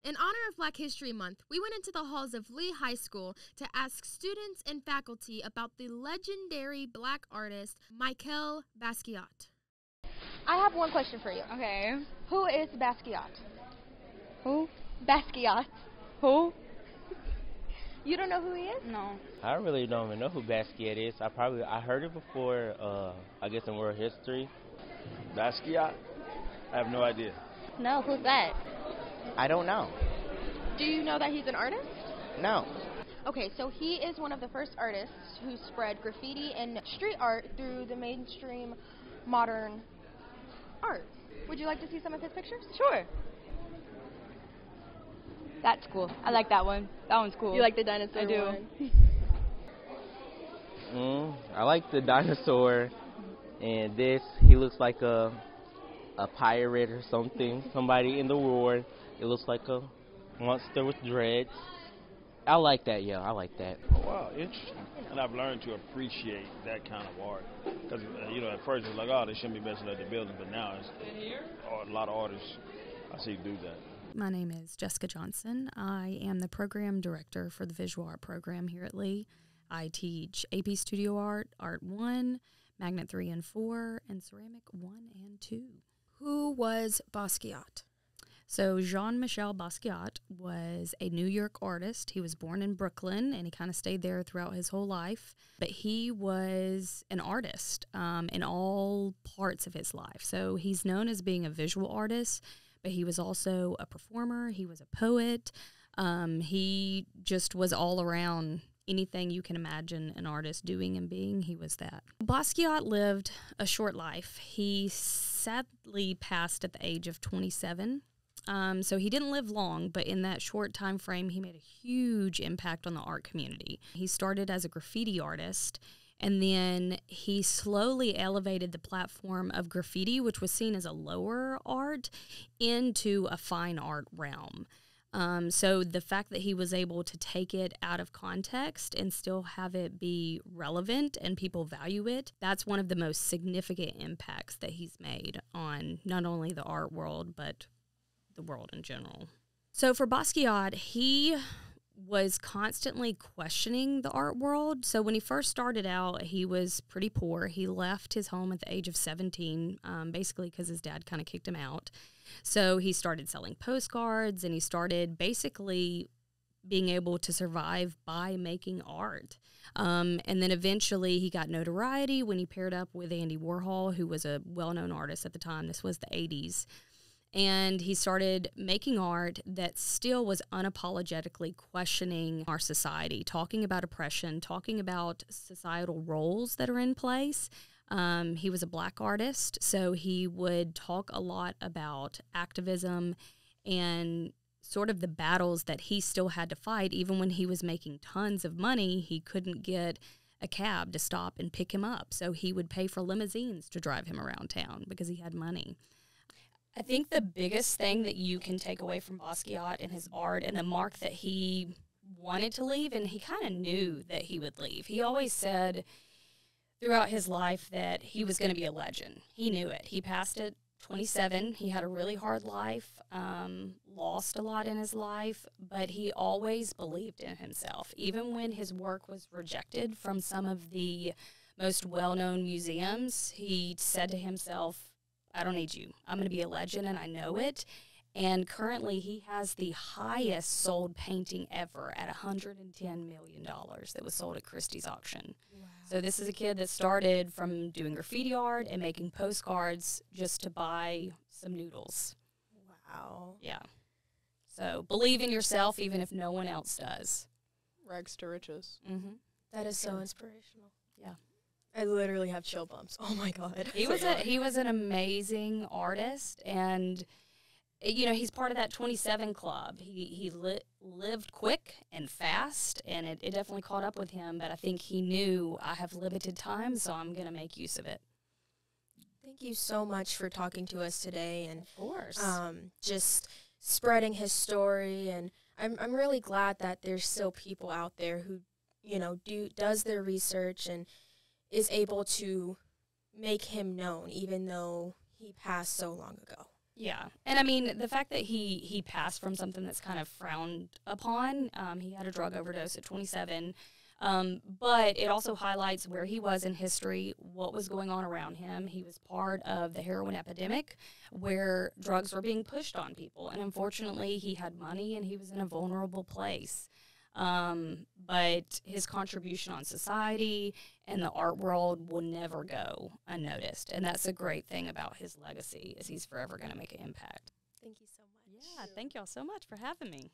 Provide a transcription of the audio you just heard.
In honor of Black History Month, we went into the halls of Lee High School to ask students and faculty about the legendary Black artist, Michael Basquiat. I have one question for you. Okay. Who is Basquiat? Who? Basquiat. Who? You don't know who he is? No. I really don't even know who Basquiat is. I heard it before, I guess in world history. Basquiat? I have no idea. No, who's that? I don't know. Do you know that he's an artist? No. Okay, so he is one of the first artists who spread graffiti and street art through the mainstream modern art. Would you like to see some of his pictures? Sure. That's cool. I like that one. That one's cool. You like the dinosaur I do. one? I like the dinosaur, and this, he looks like a pirate or something, somebody in the war. It looks like a monster with dreads. I like that, yeah, I like that. Oh, wow, interesting. And I've learned to appreciate that kind of art. Because, at first it was like, oh, they shouldn't be messing up the building, but now it's a lot of artists I see do that. My name is Jessica Johnson. I am the program director for the visual art program here at Lee. I teach AP Studio Art, Art 1, Magnet 3 and 4, and Ceramic 1 and 2. Who was Basquiat? So Jean-Michel Basquiat was a New York artist. He was born in Brooklyn, and he kind of stayed there throughout his whole life. But he was an artist in all parts of his life. So he's known as being a visual artist, but he was also a performer. He was a poet. He just was all around. Anything you can imagine an artist doing and being, he was that. Basquiat lived a short life. He sadly passed at the age of 27. So he didn't live long, but in that short time frame, he made a huge impact on the art community. He started as a graffiti artist, and then he slowly elevated the platform of graffiti, which was seen as a lower art, into a fine art realm. So the fact that he was able to take it out of context and still have it be relevant and people value it, that's one of the most significant impacts that he's made on not only the art world, but the world in general. So for Basquiat, he was constantly questioning the art world. So when he first started out, he was pretty poor. He left his home at the age of 17, basically because his dad kind of kicked him out. So he started selling postcards, and he started basically being able to survive by making art. And then eventually he got notoriety when he paired up with Andy Warhol, who was a well-known artist at the time. This was the 80s. And he started making art that still was unapologetically questioning our society, talking about oppression, talking about societal roles that are in place. He was a Black artist, so he would talk a lot about activism and sort of the battles that he still had to fight. Even when he was making tons of money, he couldn't get a cab to stop and pick him up. So he would pay for limousines to drive him around town because he had money. I think the biggest thing that you can take away from Basquiat and his art, and the mark that he wanted to leave, and he kind of knew that he would leave. He always said throughout his life that he was going to be a legend. He knew it. He passed at 27. He had a really hard life, lost a lot in his life, but he always believed in himself. Even when his work was rejected from some of the most well-known museums, he said to himself, I don't need you. I'm going to be a legend, and I know it. And currently, he has the highest sold painting ever at $110 million that was sold at Christie's auction. Wow. So this is a kid that started from doing graffiti art and making postcards just to buy some noodles. Wow. Yeah. So believe in yourself even if no one else does. Rags to riches. Mm-hmm. That is so inspirational. Yeah. I literally have chill bumps. Oh, my God. He was an amazing artist, and he's part of that 27 club. He lived quick and fast, and it definitely caught up with him, but I think he knew I have limited time, so I'm going to make use of it. Thank you so much for talking to us today, and of course, just spreading his story. And I'm really glad that there's still people out there who, does their research and is able to make him known, even though he passed so long ago. Yeah. And I mean, the fact that he passed from something that's kind of frowned upon, he had a drug overdose at 27, but it also highlights where he was in history, what was going on around him. He was part of the heroin epidemic where drugs were being pushed on people. And unfortunately, he had money and he was in a vulnerable place. But his contribution on society and the art world will never go unnoticed. And that's a great thing about his legacy, is he's forever going to make an impact. Thank you so much. Yeah, thank y'all so much for having me.